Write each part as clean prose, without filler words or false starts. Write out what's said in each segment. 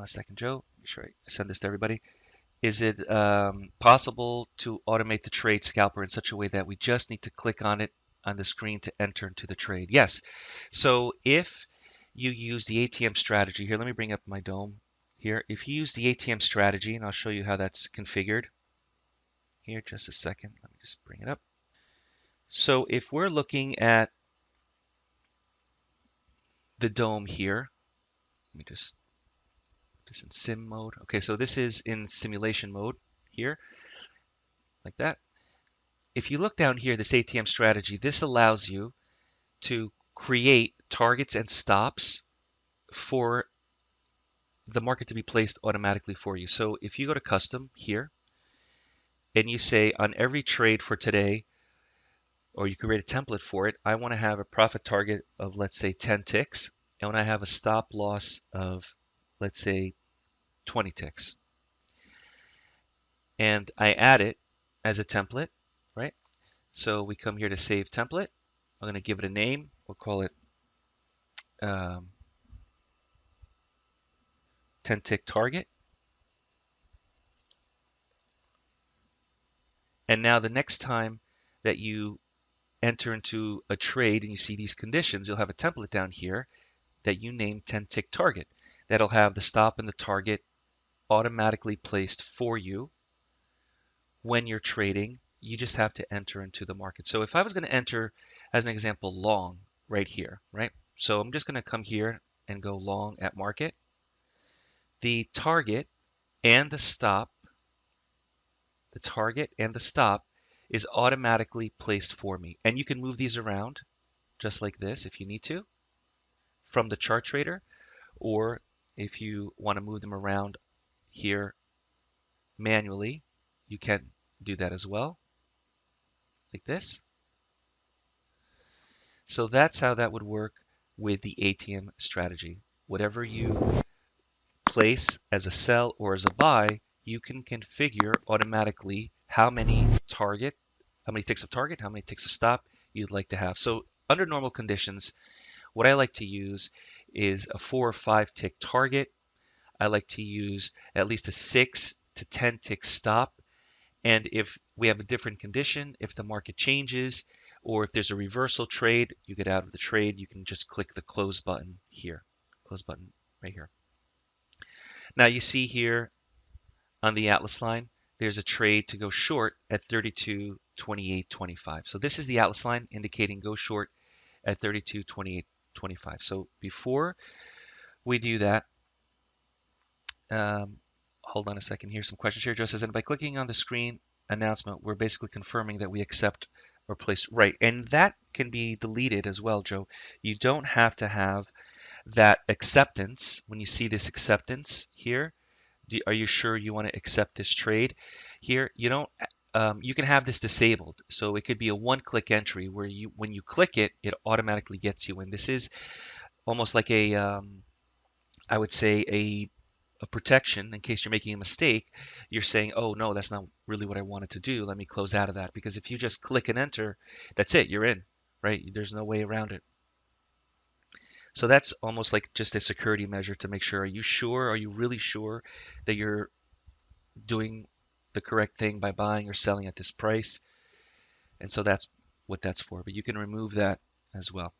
on a second, Joe. Make sure I send this to everybody. Is it possible to automate the trade scalper in such a way that we just need to click on it on the screen to enter into the trade? Yes. So if you use the ATM strategy here, let me bring up my dome here. If you use the ATM strategy, and I'll show you how that's configured here, just a second. Let me just bring it up. So if we're looking at the dome here, let me just put this in sim mode. Okay, so this is in simulation mode here, like that. If you look down here, this ATM strategy, this allows you to create targets and stops for the market to be placed automatically for you. So if you go to custom here and you say on every trade for today, or you can create a template for it, I want to have a profit target of, let's say, 10 ticks. And when I have a stop loss of, let's say, 20 ticks. And I add it as a template, right? So we come here to save template. I'm going to give it a name. We'll call it 10 tick target. And now the next time that you enter into a trade and you see these conditions, you'll have a template down here that you name 10 tick target. That'll have the stop and the target automatically placed for you when you're trading. You just have to enter into the market. So if I was going to enter, as an example, long right here, right? So I'm just going to come here and go long at market. The target and the stop, is automatically placed for me. And you can move these around just like this if you need to from the chart trader, or if you want to move them around here manually, you can do that as well, like this. So that's how that would work with the ATM strategy. Whatever you place as a sell or as a buy, you can configure automatically how many ticks of target, how many ticks of stop you'd like to have. So under normal conditions, what I like to use is a 4 or 5 tick target. I like to use at least a 6 to 10 tick stop. And if we have a different condition, if the market changes, or if there's a reversal trade, you get out of the trade, you can just click the close button here, close button right here. Now you see here on the Atlas line, there's a trade to go short at 32.28.25. So this is the Atlas line indicating go short at 32.28.25. So before we do that, hold on a second here. Some questions here. Joe says, and by clicking on the screen announcement, we're basically confirming that we accept or place, right? And that can be deleted as well, Joe. You don't have to have that acceptance. When you see this acceptance here, are you sure you want to accept this trade? Here, you don't. You can have this disabled, so it could be a one-click entry where when you click it, it automatically gets you in. This is almost like I would say a protection in case you're making a mistake. You're saying, oh no, that's not really what I wanted to do. Let me close out of that. Because if you just click and enter, that's it. You're in, right? There's no way around it. So that's almost like just a security measure to make sure, are you sure? Are you really sure that you're doing the correct thing by buying or selling at this price? And so that's what that's for. But you can remove that as well.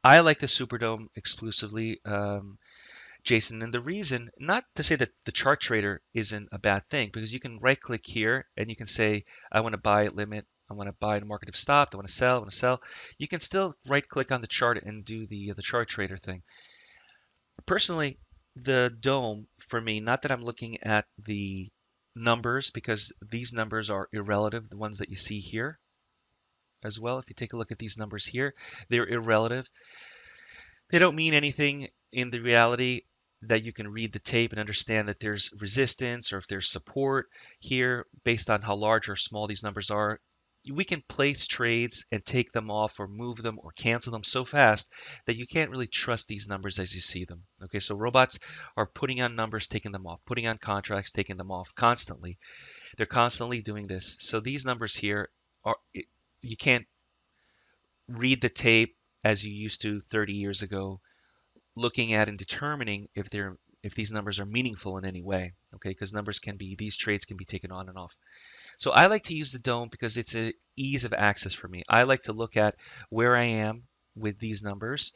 I like the Superdome exclusively, Jason. And the reason, not to say that the chart trader isn't a bad thing, because you can right click here and you can say, I want to buy at limit. I want to buy at a market of stop. I want to sell. I want to sell. You can still right click on the chart and do the chart trader thing. Personally, the dome for me, not that I'm looking at the numbers, because these numbers are irrelative, the ones that you see here as well. If you take a look at these numbers here, they're irrelative. They don't mean anything in the reality that you can read the tape and understand that there's resistance or if there's support here based on how large or small these numbers are. We can place trades and take them off or move them or cancel them so fast that you can't really trust these numbers as you see them. Okay, so robots are putting on numbers, taking them off, putting on contracts, taking them off constantly. They're constantly doing this. So these numbers here are, you can't read the tape as you used to 30 years ago looking at and determining if these numbers are meaningful in any way, okay? Because these trades can be taken on and off. So I like to use the DOM because it's an ease of access for me. I like to look at where I am with these numbers.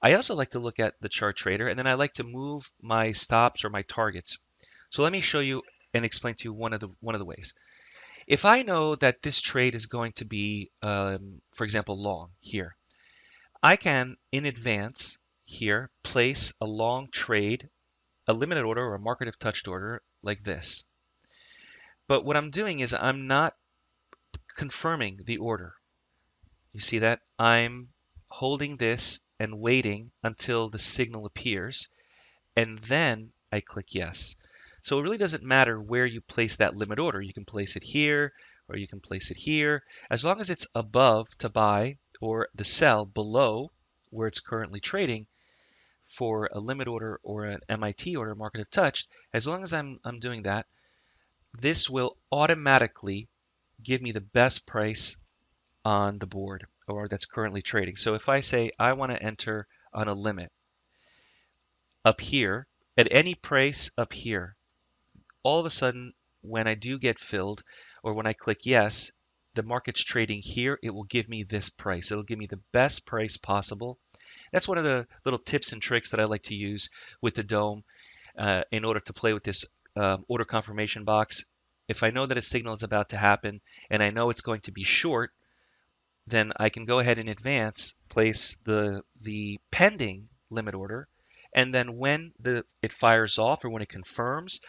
I also like to look at the chart trader, and then I like to move my stops or my targets. So let me show you and explain to you one of the ways. If I know that this trade is going to be, for example, long here, I can, in advance here, place a long trade, a limited order or a market if touched order like this. But what I'm doing is I'm not confirming the order. You see that? I'm holding this and waiting until the signal appears, and then I click yes. So it really doesn't matter where you place that limit order. You can place it here or you can place it here. As long as it's above to buy or the sell below where it's currently trading for a limit order or an MIT order, market if touched, as long as I'm doing that, this will automatically give me the best price on the board or that's currently trading. So if I say I want to enter on a limit up here at any price up here, all of a sudden when I do get filled or when I click yes, the market's trading here, it will give me this price. It'll give me the best price possible. That's one of the little tips and tricks that I like to use with the DOM in order to play with this order confirmation box. If I know that a signal is about to happen and I know it's going to be short, then I can go ahead in advance, place the pending limit order, and then when it fires off or when it confirms,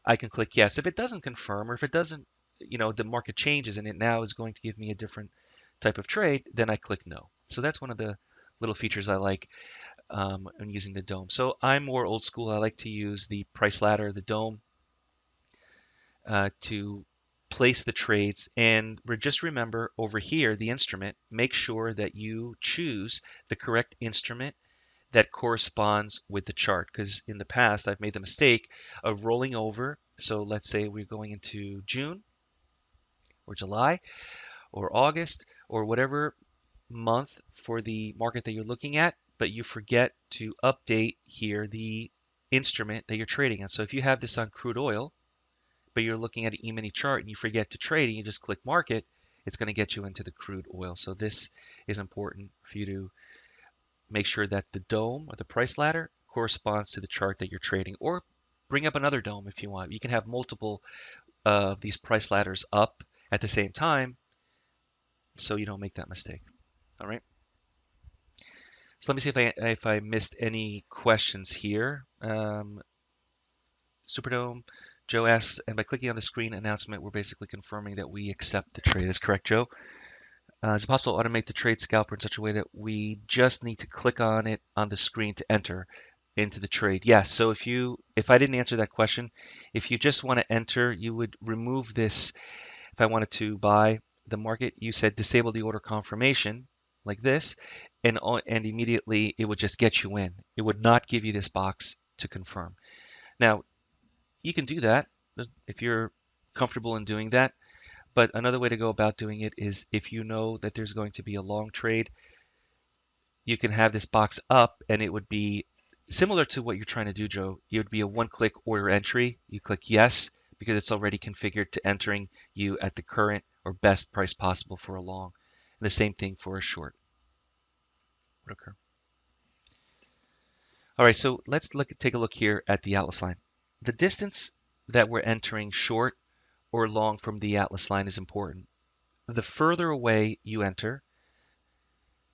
I can click yes. If it doesn't confirm or if it doesn't, the market changes and it now is going to give me a different type of trade, then I click no. So that's one of the little features I like when using the DOM. So I'm more old school. I like to use the price ladder, the DOM, to place the trades. And just remember over here, the instrument, make sure that you choose the correct instrument that corresponds with the chart. Because in the past, I've made the mistake of rolling over. So let's say we're going into June or July or August or whatever month for the market that you're looking at, but you forget to update here the instrument that you're trading on. So if you have this on crude oil, but you're looking at an E-mini chart and you forget to trade and you just click market, it's going to get you into the crude oil. So this is important for you to make sure that the DOM or the price ladder corresponds to the chart that you're trading, or bring up another DOM if you want. You can have multiple of these price ladders up at the same time so you don't make that mistake. All right. So let me see if I missed any questions here. Superdome, Joe asks, and by clicking on the screen announcement, we're basically confirming that we accept the trade. That's correct, Joe. Is it possible to automate the trade scalper in such a way that we just need to click on it on the screen to enter into the trade? Yes. So if I didn't answer that question, if you just want to enter, you would remove this. If I wanted to buy the market, you said disable the order confirmation like this, and immediately it would just get you in. It would not give you this box to confirm. Now, you can do that if you're comfortable in doing that. But another way to go about doing it is if you know that there's going to be a long trade, you can have this box up and it would be similar to what you're trying to do, Joe. It would be a one-click order entry. You click yes because it's already configured to entering you at the current or best price possible for a long. And the same thing for a short would occur. All right, so let's take a look here at the Atlas line. The distance that we're entering short or long from the Atlas line is important. The further away you enter,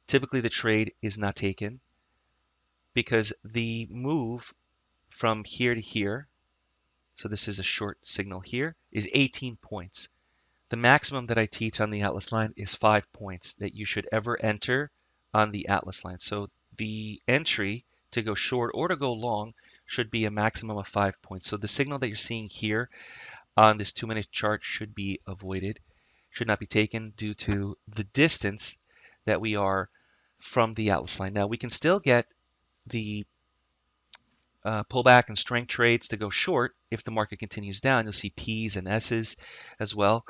typically the trade is not taken because the move from here to here, so this is a short signal here, is 18 points. The maximum that I teach on the Atlas line is 5 points that you should ever enter on the Atlas line. So the entry to go short or to go long should be a maximum of 5 points. So the signal that you're seeing here on this 2-minute chart should be avoided, should not be taken due to the distance that we are from the Atlas line. Now we can still get the pullback and strength trades to go short if the market continues down. You'll see P's and S's as well.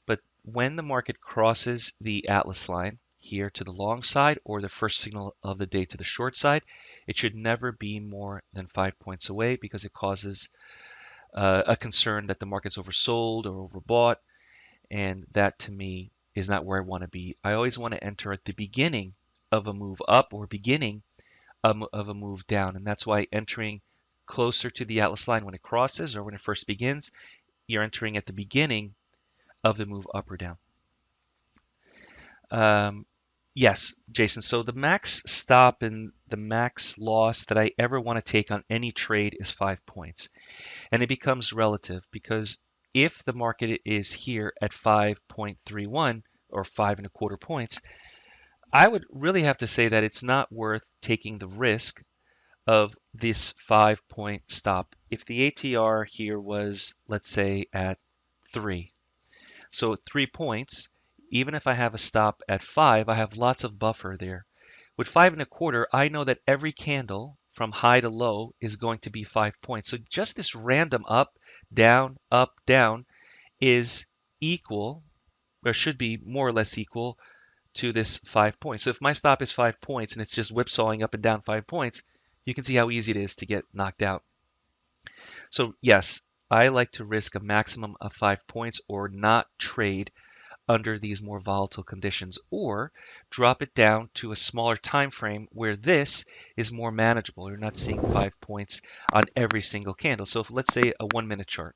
But when the market crosses the Atlas line here to the long side or the first signal of the day to the short side. It should never be more than 5 points away because it causes a concern that the market's oversold or overbought, and that to me is not where I want to be. I always want to enter at the beginning of a move up or beginning of a move down, and that's why entering closer to the Atlas line when it crosses or when it first begins, you're entering at the beginning of the move up or down. Yes, Jason. So the max stop and the max loss that I ever want to take on any trade is 5 points. And it becomes relative because if the market is here at 5.31 or 5.25 points, I would really have to say that it's not worth taking the risk of this 5-point stop. If the ATR here was, let's say, at 3, so at 3 points, even if I have a stop at 5, I have lots of buffer there. With 5.25, I know that every candle from high to low is going to be 5 points. So just this random up, down, is equal, or should be more or less equal to this 5 points. So if my stop is 5 points and it's just whipsawing up and down 5 points, you can see how easy it is to get knocked out. So yes, I like to risk a maximum of 5 points or not trade under these more volatile conditions, or drop it down to a smaller time frame where this is more manageable. You're not seeing 5 points on every single candle. So if, let's say, a 1 minute chart.